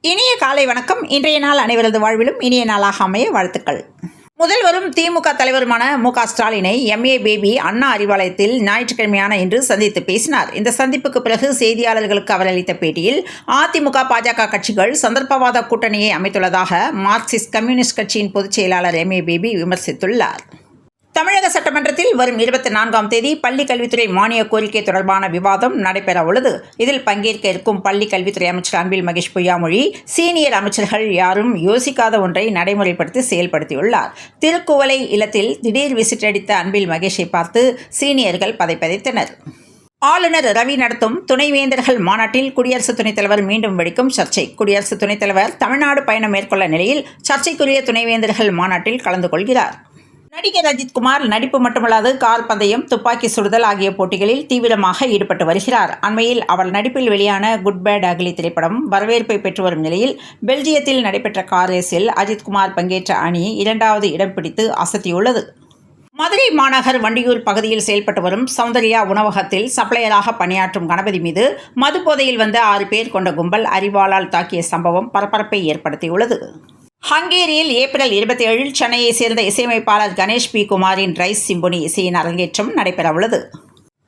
இனிய காலை வணக்கம். இன்றைய நாள் அனைவரது வாழ்விலும் இனிய நாளாக அமைய வாழ்த்துக்கள். முதல்வரும் திமுக தலைவருமான மு.க. ஸ்டாலினை எம்ஏ பேபி அண்ணா அறிவாலயத்தில் ஞாயிற்றுக்கிழமையான இன்று சந்தித்து பேசினார். இந்த சந்திப்புக்கு பிறகு செய்தியாளர்களுக்கு அவர் அளித்த பேட்டியில் அதிமுக பாஜக கட்சிகள் சந்தர்ப்பவாத கூட்டணியை அமைத்துள்ளதாக மார்க்சிஸ்ட் கம்யூனிஸ்ட் கட்சியின் பொதுச் செயலாளர் எம்ஏ பேபி விமர்சித்துள்ளார். தமிழக சட்டமன்றத்தில் வரும் 24ஆம் தேதி பள்ளிக் கல்வித்துறை மானிய கோரிக்கை தொடர்பான விவாதம் நடைபெற உள்ளது. இதில் பங்கேற்க இருக்கும் பள்ளிக் கல்வித்துறை அமைச்சர் அன்பில் மகேஷ் பொய்யாமொழி சீனியர் அமைச்சர்கள் யாரும் யோசிக்காத ஒன்றை நடைமுறைப்படுத்தி செயல்படுத்தியுள்ளார். திருக்குவளை இல்லத்தில் திடீர் விசிட் அடித்த அன்பில் மகேஷை பார்த்து சீனியர்கள் பதைப்பதைத்தனர். ஆளுநர் ரவி நடத்தும் துணைவேந்தர்கள் மாநாட்டில் குடியரசு துணைத் தலைவர் மீண்டும் வெடிக்கும் சர்ச்சை. குடியரசு துணைத் தலைவர் தமிழ்நாடு பயணம் மேற்கொள்ள நிலையில் சர்ச்சைக்குரிய துணைவேந்தர்கள் மாநாட்டில் கலந்து கொள்கிறார். நடிகர் அஜித்குமார் நடிப்பு மட்டுமல்லாது கார் பந்தயம், துப்பாக்கி சுடுதல் ஆகிய போட்டிகளில் தீவிரமாக ஈடுபட்டு வருகிறார். அண்மையில் அவர் நடிப்பில் வெளியான குட் பேட் அக்லி திரைப்படம் வரவேற்பை பெற்று வரும் நிலையில் பெல்ஜியத்தில் நடைபெற்ற கார் ரேஸில் அஜித்குமார் பங்கேற்ற அணி 2வது இடம் பிடித்து அசத்தியுள்ளது. மதுரை மாநகர் வண்டியூர் பகுதியில் செயல்பட்டு வரும் சௌந்தர்யா உணவகத்தில் சப்ளையராக பணியாற்றும் கணபதி மீது மது போதையில் வந்த 6 பேர் கொண்ட கும்பல் அரிவாளால் தாக்கிய சம்பவம் பரபரப்பை ஏற்படுத்தியுள்ளது. ஹங்கேரியில் ஏப்ரல் 27 சென்னையை சேர்ந்த இசையமைப்பாளர் கணேஷ் பி. குமாரின் ரைஸ் சிம்பொனி இசையின் அரங்கேற்றம் நடைபெறவுள்ளது.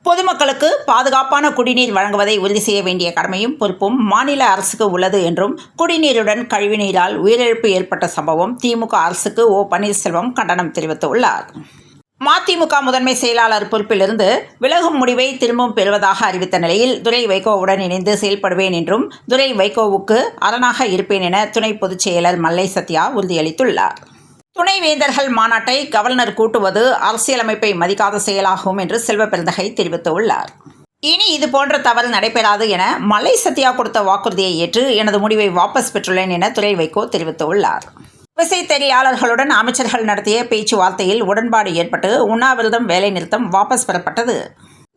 பொதுமக்களுக்கு பாதுகாப்பான குடிநீர் வழங்குவதை உறுதி செய்ய வேண்டிய கடமையும் பொறுப்பும் மாநில அரசுக்கு உள்ளது என்றும் குடிநீருடன் கழிவுநீரால் உயிரிழப்பு ஏற்பட்ட சம்பவம் திமுக அரசுக்கு ஓ. பன்னீர்செல்வம் கண்டனம் தெரிவித்துள்ளார். மதிமுக முதன்மை செயலாளர் பொறுப்பிலிருந்து விலகும் முடிவை திரும்பவும் பெறுவதாக அறிவித்த நிலையில் துரை வைகோவுடன் இணைந்து செயல்படுவேன் என்றும் துரை வைகோவுக்கு அரணாக இருப்பேன் என துணை பொதுச் செயலர் மல்லை சத்யா உறுதியளித்துள்ளார். துணைவேந்தர்கள் மாநாட்டை கவர்னர் கூட்டுவது அரசியலமைப்பை மதிக்காத செயலாகும் என்று செல்வ பெருந்தகை தெரிவித்துள்ளார். இனி இதுபோன்ற தவறு நடைபெறாது என மல்லை சத்யா கொடுத்த வாக்குறுதியை ஏற்று எனது முடிவை வாபஸ் பெற்றுள்ளேன் என துரை வைகோ தெரிவித்துள்ளார். விசைத்தறியாளர்களுடன் அமைச்சர்கள் நடத்திய பேச்சுவார்த்தையில் உடன்பாடு ஏற்பட்டு உண்ணாவிரதம் வேலைநிறுத்தம் வாபஸ் பெறப்பட்டது.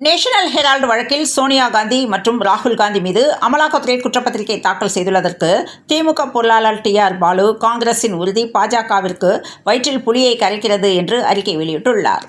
நேஷனல் ஹெரால்டு வழக்கில் சோனியா காந்தி மற்றும் ராகுல் காந்தி மீது அமலாக்கத்துறை குற்றப்பத்திரிகை தாக்கல் செய்துள்ளதற்கு திமுக பொருளாளர் டி.ஆர். பாலு காங்கிரசின் உறுதி பாஜகவிற்கு வயிற்றில் புலியை கரைக்கிறது என்று அறிக்கை வெளியிட்டுள்ளார்.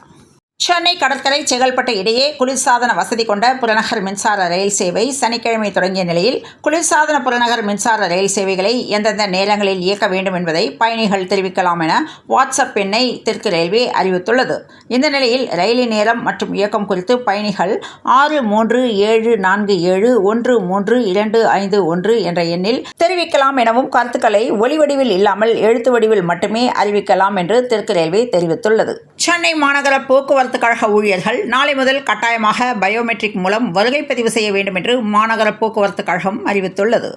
சென்னை கடற்கரை செங்கல்பட்டு இடையே குளிர்சாதன வசதி கொண்ட புறநகர் மின்சார ரயில் சேவை சனிக்கிழமை தொடங்கிய நிலையில் குளிர்சாதன புறநகர் மின்சார ரயில் சேவைகளை எந்தெந்த நேரங்களில் இயக்க வேண்டும் என்பதை பயணிகள் தெரிவிக்கலாம் என வாட்ஸ்அப் எண்ணை தெற்கு ரயில்வே அறிவித்துள்ளது. இந்த நிலையில் ரயிலின் நேரம் மற்றும் இயக்கம் குறித்து பயணிகள் 6374713251 என்ற எண்ணில் தெரிவிக்கலாம் எனவும் கருத்துக்களை ஒலி வடிவில் இல்லாமல் எழுத்து வடிவில் மட்டுமே அறிவிக்கலாம் என்று தெற்கு ரயில்வே தெரிவித்துள்ளது. சென்னை மாநகர போக்குவரத்து கழக ஊழியர்கள் நாளை முதல் கட்டாயமாக பயோமெட்ரிக் மூலம் வருகை பதிவு செய்ய வேண்டும் என்று மாநகர போக்குவரத்து கழகம் அறிவித்துள்ளது.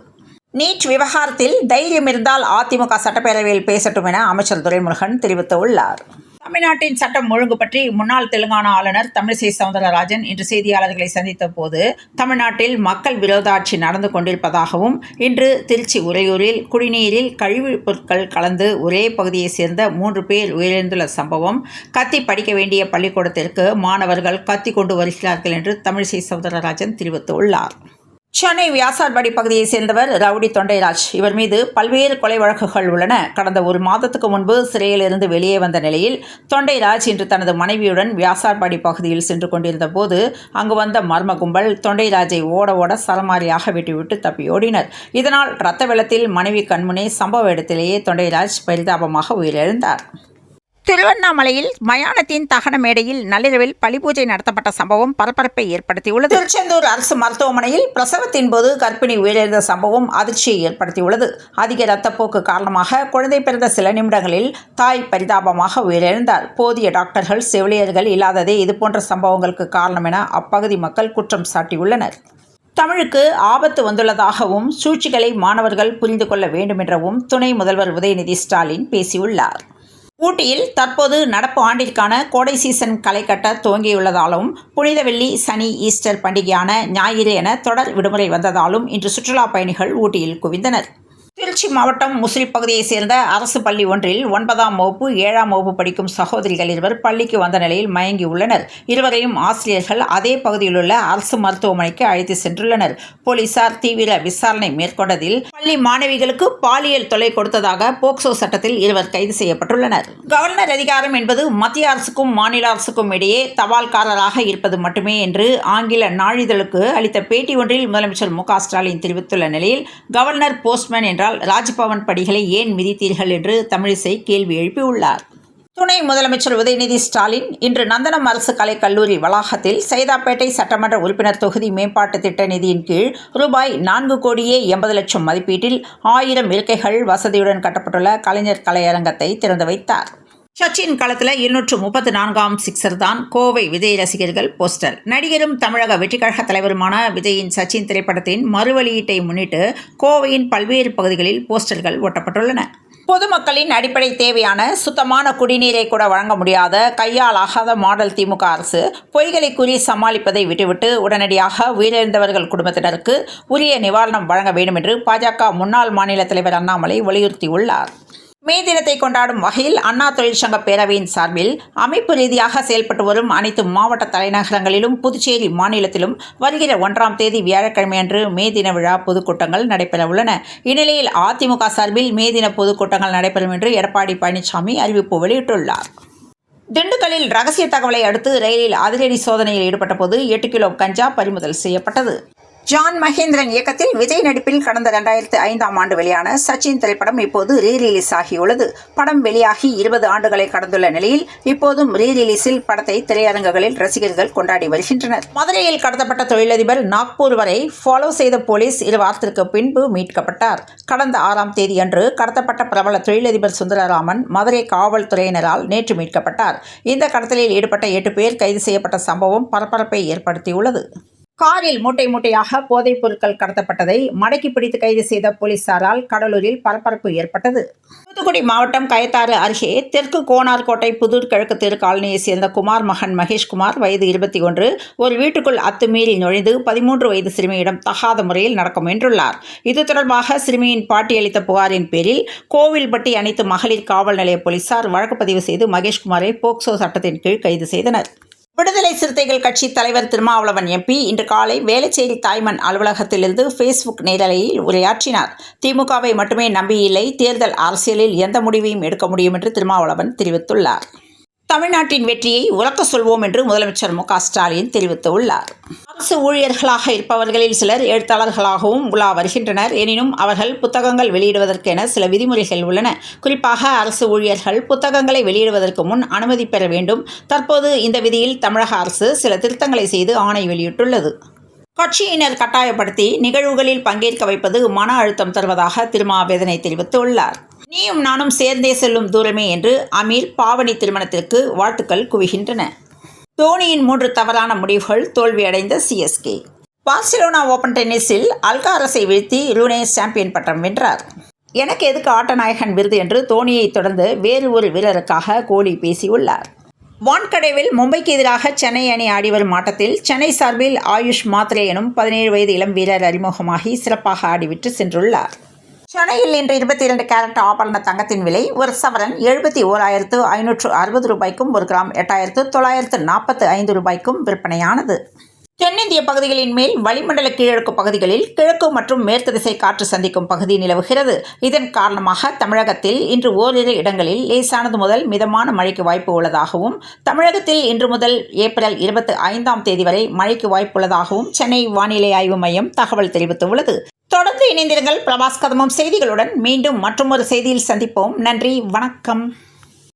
நீட் விவகாரத்தில் தைரியம் இருந்தால் அதிமுக சட்டப்பேரவையில் பேசட்டும் என அமைச்சர் துரைமுருகன் தெரிவித்துள்ளார். தமிழ்நாட்டின் சட்டம் ஒழுங்கு பற்றி முன்னாள் தெலுங்கானா ஆளுநர் தமிழிசை சவுந்தரராஜன் இன்று செய்தியாளர்களை சந்தித்த போது தமிழ்நாட்டில் மக்கள் விரோத ஆட்சி நடந்து கொண்டிருப்பதாகவும் இன்று திருச்சி உறையூரில் குடிநீரில் கழிவுப் பொருட்கள் கலந்து ஒரே பகுதியைச் சேர்ந்த 3 பேர் உயிரிழந்துள்ள சம்பவம் கத்தி படிக்க வேண்டிய பள்ளிக்கூடத்திற்கு மாணவர்கள் கத்தி கொண்டு வருகிறார்கள் என்று தமிழிசை சவுந்தரராஜன் தெரிவித்துள்ளார். சென்னை வியாசார்பாடி பகுதியைச் சேர்ந்தவர் ரவுடி தொண்டைராஜ். இவர் மீது பல்வேறு கொலை வழக்குகள் உள்ளன. கடந்த 1 மாதத்துக்கு முன்பு சிறையில் இருந்து வெளியே வந்த நிலையில் தொண்டைராஜ் இன்று தனது மனைவியுடன் வியாசார்பாடி பகுதியில் சென்று கொண்டிருந்த போது அங்கு வந்த மர்ம கும்பல் தொண்டைராஜை ஓட சரமாரியாக வெட்டிவிட்டு தப்பியோடினர். இதனால் இரத்த வெள்ளத்தில் மனைவி கண்முனே சம்பவ இடத்திலேயே தொண்டைராஜ் பரிதாபமாக உயிரிழந்தார். திருவண்ணாமலையில் மயானத்தின் தகன மேடையில் நள்ளிரவில் பலிபூஜை நடத்தப்பட்ட சம்பவம் பரபரப்பை ஏற்படுத்தியுள்ளது. திருச்செந்தூர் அரசு மருத்துவமனையில் பிரசவத்தின் போது கர்ப்பிணி உயிரிழந்த சம்பவம் அதிர்ச்சியை ஏற்படுத்தியுள்ளது. அதிக இரத்தப்போக்கு காரணமாக குழந்தை பிறந்த சில நிமிடங்களில் தாய் பரிதாபமாக உயிரிழந்தார். போதிய டாக்டர்கள் செவிலியர்கள் இல்லாததே இதுபோன்ற சம்பவங்களுக்கு காரணம் என அப்பகுதி மக்கள் குற்றம் சாட்டியுள்ளனர். தமிழுக்கு ஆபத்து வந்துள்ளதாகவும் சூழ்ச்சிகளை மாணவர்கள் புரிந்து கொள்ள வேண்டும் என்றவும் துணை முதல்வர் உதயநிதி ஸ்டாலின் பேசியுள்ளார். ஊட்டியில் தற்போது நடப்பு ஆண்டிற்கான கோடை சீசன் களை கட்ட துவங்கியுள்ளதாலும் புனித வெள்ளி, சனி, ஈஸ்டர் பண்டிகையான ஞாயிறு என தொடர் விடுமுறை வந்ததாலும் இன்று சுற்றுலா பயணிகள் ஊட்டியில் குவிந்தனர். திருச்சி மாவட்டம் முசிறி பகுதியைச் சேர்ந்த அரசு பள்ளி ஒன்றில் 9ஆம் வகுப்பு 7ஆம் வகுப்பு படிக்கும் சகோதரிகள் இருவர் பள்ளிக்கு வந்த நிலையில் மயங்கி உள்ளனர். இருவரையும் ஆசிரியர்கள் அதே பகுதியில் உள்ள அரசு மருத்துவமனைக்கு அழைத்து சென்றுள்ளனர். போலீசார் தீவிர விசாரணை மேற்கொண்டதில் பள்ளி மாணவிகளுக்கு பாலியல் தொல்லை கொடுத்ததாக போக்சோ சட்டத்தில் இருவர் கைது செய்யப்பட்டுள்ளனர். கவர்னர் அதிகாரம் என்பது மத்திய அரசுக்கும் மாநில அரசுக்கும் இடையே தபால்காரராக இருப்பது மட்டுமே என்று ஆங்கில நாளிதழுக்கு அளித்த பேட்டி ஒன்றில் முதலமைச்சர் மு.க. ஸ்டாலின் தெரிவித்துள்ள நிலையில் கவர்னர் போஸ்ட்மேன் என்ற என்றால் ராஜ்பவன் படிகளை ஏன் மிதித்தீர்கள் என்று தமிழிசை கேள்வி எழுப்பியுள்ளார். துணை முதலமைச்சர் உதயநிதி ஸ்டாலின் இன்று நந்தனம் அரசு கலைக் கல்லூரி வளாகத்தில் சைதாப்பேட்டை சட்டமன்ற உறுப்பினர் தொகுதி மேம்பாட்டு திட்ட நிதியின் கீழ் ரூபாய் 4,80,00,000 மதிப்பீட்டில் 1000 இருக்கைகள் வசதியுடன் கட்டப்பட்டுள்ள கலைஞர் கலையரங்கத்தை திறந்து வைத்தார். சச்சின் களத்தில் 234ஆம் சிக்ஸர் தான் கோவை விஜய் ரசிகர்கள் போஸ்டர். நடிகரும் தமிழக வெற்றிக்கழக தலைவருமான விஜயின் சச்சின் திரைப்படத்தின் மறுவெளியீட்டை முன்னிட்டு கோவையின் பல்வேறு பகுதிகளில் போஸ்டர்கள் ஒட்டப்பட்டுள்ளன. பொதுமக்களின் அடிப்படை தேவையான சுத்தமான குடிநீரை கூட வழங்க முடியாத கையால் ஆகாத மாடல் திமுக அரசு பொய்களை கூறி சமாளிப்பதை விட்டுவிட்டு உடனடியாக உயிரிழந்தவர்கள் குடும்பத்தினருக்கு உரிய நிவாரணம் வழங்க வேண்டும் என்று பாஜக முன்னாள் மாநில தலைவர் அண்ணாமலை வலியுறுத்தியுள்ளார். மே தினத்தை கொண்டாடும் வகையில் அண்ணா தொழிற்சங்க பேரவையின் சார்பில் அமைப்பு ரீதியாக செயல்பட்டு வரும் அனைத்து மாவட்ட தலைநகரங்களிலும் புதுச்சேரி மாநிலத்திலும் வருகிற 1ஆம் தேதி வியாழக்கிழமையன்று மே தின விழா பொதுக்கூட்டங்கள் நடைபெற உள்ளன. இந்நிலையில் அதிமுக சார்பில் மே தின பொதுக்கூட்டங்கள் நடைபெறும் என்று எடப்பாடி பழனிசாமி அறிவிப்பு வெளியிட்டுள்ளார். திண்டுக்கல்லில் ரகசிய தகவலை அடுத்து ரயிலில் அதிரடி சோதனையில் ஈடுபட்ட போது 8 கிலோ கஞ்சா பறிமுதல் செய்யப்பட்டது. ஜான் மகேந்திரன் இயக்கத்தில் விஜய் நடிப்பில் கடந்த 2005ஆம் ஆண்டு வெளியான சச்சின் திரைப்படம் இப்போது ரீரிலீஸ் ஆகியுள்ளது. படம் வெளியாகி 20 ஆண்டுகளை கடந்துள்ள நிலையில் இப்போதும் ரீரிலீஸில் படத்தை திரையரங்குகளில் ரசிகர்கள் கொண்டாடி வருகின்றனர். மதுரையில் கடத்தப்பட்ட தொழிலதிபர் நாக்பூர் வரை ஃபாலோ செய்த போலீஸ் 2 வாரத்திற்கு பின்பு மீட்கப்பட்டார். கடந்த 6ஆம் தேதியன்று கடத்தப்பட்ட பிரபல தொழிலதிபர் சுந்தரராமன் மதுரை காவல்துறையினரால் நேற்று மீட்கப்பட்டார். இந்த கடத்தலில் ஈடுபட்ட 8 பேர் கைது செய்யப்பட்ட சம்பவம் பரபரப்பை ஏற்படுத்தியுள்ளது. காரில் மூட்டை மூட்டையாக போதைப் பொருட்கள் கடத்தப்பட்டதை மடக்கி பிடித்து கைது செய்த போலீசாரால் கடலூரில் பரபரப்பு ஏற்பட்டது. தூத்துக்குடி மாவட்டம் கயத்தாறு அருகே தெற்கு கோனார்கோட்டை புதூர் கிழக்கு தெரு காலனியைச் சேர்ந்த குமார் மகன் மகேஷ்குமார் வயது 21 ஒரு வீட்டுக்குள் அத்துமீறி நுழைந்து 13 வயது சிறுமியிடம் தகாத முறையில் நடக்க முயன்றுள்ளார். இது தொடர்பாக சிறுமியின் பாட்டி அளித்த புகாரின் பேரில் கோவில்பட்டி அனைத்து மகளிர் காவல் நிலைய போலீசார் வழக்கு பதிவு செய்து மகேஷ்குமாரை போக்சோ சட்டத்தின் கீழ் கைது செய்தனர். விடுதலை சிறுத்தைகள் கட்சி தலைவர் திருமாவளவன் எம்பி இன்று காலை வேளச்சேரி தாய்மன் அலுவலகத்திலிருந்து ஃபேஸ்புக் நேரலையில் உரையாற்றினார். திமுகவை மட்டுமே நம்பியில்லை, தேர்தல் அரசியலில் எந்த முடிவையும் எடுக்க முடியும் என்று திருமாவளவன் தெரிவித்துள்ளார். தமிழ்நாட்டின் வெற்றியை உரக்க சொல்வோம் என்று முதலமைச்சர் மு க ஸ்டாலின் தெரிவித்துள்ளார். அரசு ஊழியர்களாக இருப்பவர்களில் சிலர் எழுத்தாளர்களாகவும் உலா வருகின்றனர். எனினும் அவர்கள் புத்தகங்கள் வெளியிடுவதற்கென சில விதிமுறைகள் உள்ளன. குறிப்பாக அரசு ஊழியர்கள் புத்தகங்களை வெளியிடுவதற்கு முன் அனுமதி பெற வேண்டும். தற்போது இந்த விதியில் தமிழக அரசு சில திருத்தங்களை செய்து ஆணை வெளியிட்டுள்ளது. கட்சியினர் கட்டாயப்படுத்தி நிகழ்வுகளில் பங்கேற்க வைப்பது மன அழுத்தம் தருவதாக திருமாவேதனை தெரிவித்துள்ளார். நீயும் நானும் சேர்ந்தே செல்லும் தூரமே என்று அமீர் பாவனி திருமணத்திற்கு வாழ்த்துக்கள் குவிகின்றன. தோனியின் 3 தவறான முடிவுகள் தோல்வியடைந்த சிஎஸ்கே. பார்சிலோனா ஓபன் டென்னிஸில் அல்காரஸை வீழ்த்தி ரூனே சாம்பியன் பட்டம் வென்றார். எனக்கு எதுக்கு ஆட்டநாயகன் விருது என்று தோனியை தொடர்ந்து வேறு ஒரு வீரருக்காக கோலி பேசியுள்ளார். வான்கடேவில் மும்பைக்கு எதிராக சென்னை அணி ஆடிவரும் ஆட்டத்தில் சென்னை சார்பில் ஆயுஷ் மாத்ரே எனும் 17 வயது இளம் வீரர் அறிமுகமாகி சிறப்பாக ஆடிவிட்டு சென்றுள்ளார். சென்னையில் இன்று 22 கேரட் ஆபரண தங்கத்தின் விலை ஒரு சவரன் 71,560 ரூபாய்க்கும் 1 கிராம் 8,945 ரூபாய்க்கும் விற்பனையானது. தென்னிந்திய பகுதிகளின் மேல் வளிமண்டல கீழடுக்கு பகுதிகளில் கிழக்கு மற்றும் மேற்கு திசை காற்று சந்திக்கும் பகுதி நிலவுகிறது. இதன் காரணமாக தமிழகத்தில் இன்று ஓரிரு இடங்களில் லேசானது முதல் மிதமான மழைக்கு வாய்ப்பு உள்ளதாகவும் தமிழகத்தில் இன்று முதல் ஏப்ரல் 25ஆம் தேதி வரை மழைக்கு வாய்ப்புள்ளதாகவும் சென்னை வானிலை ஆய்வு மையம் தகவல் தெரிவித்துள்ளது. தொடர்ந்து இணைந்திருங்கள் பிரபாஸ் கதம்பம் செய்திகளுடன். மீண்டும் மற்றொரு செய்தியில் சந்திப்போம். நன்றி, வணக்கம்.